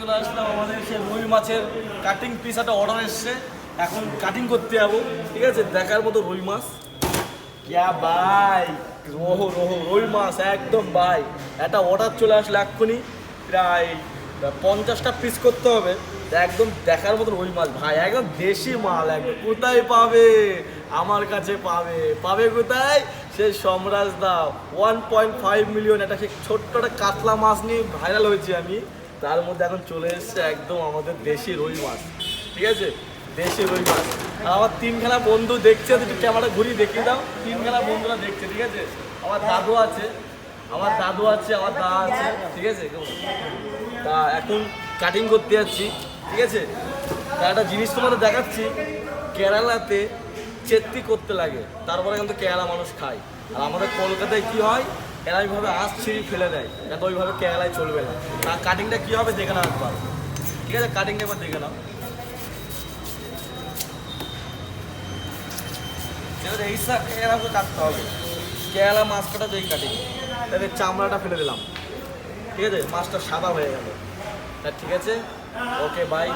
চলে আসলাম আমাদের সেই রুই মাছের কাটিং পিস একটা অর্ডার এসছে, এখন কাটিং করতে যাবো। ঠিক আছে, দেখার মতো রুই মাছ। ক্যা ভাই, রোহো রোহো রুই মাছ একদম ভাই। একটা অর্ডার চলে আসলে এক্ষুনি প্রায় 50টা পিস করতে হবে। একদম দেখার মতো রুই মাছ ভাই, একদম দেশি মাল। একদম কোথায় পাবে? আমার কাছে পাবে। পাবে কোথায়? সেই সম্রাজ দা 1.5 মিলিয়ন একটা সেই ছোট্ট একটা কাতলা মাছ নিয়ে ভাইরাল হয়েছি আমি। তার মধ্যে এখন চলে এসছে একদম আমাদের দেশি রুই মাছ। ঠিক আছে, দেশি রুই মাছ। আর আমার তিনখানা বন্ধু দেখছে, একটু ক্যামেরা ঘুরিয়ে দেখিয়ে দাও। তিনখানা বন্ধুরা দেখছে। ঠিক আছে, আমার দাদু আছে, আমার দাদু আছে, আমার দা আছে। ঠিক আছে, তা এখন কাটিং করতে যাচ্ছি। ঠিক আছে, তা একটা জিনিস তোমাদের দেখাচ্ছি। কেরালাতে চেত্তি করতে লাগে, তারপরে কিন্তু কেরালা মানুষ খায়। আর আমাদের কলকাতায় কি হয়, এরা এইভাবে আঁশ ছিঁড়ি ফেলে দেয়, যাতে ওইভাবে কেরালায় চলবে না। তার কাটিংটা কী হবে দেখে নাও একবার। ঠিক আছে, কাটিংটা একবার দেখে নাও। এই এরকম কাটতে হবে। কেরালা মাছ কাটা তো এই কাটিং। তাদের চামড়াটা ফেলে দিলাম। ঠিক আছে, মাছটা সাদা হয়ে গেল। তা ঠিক আছে, ওকে বাই।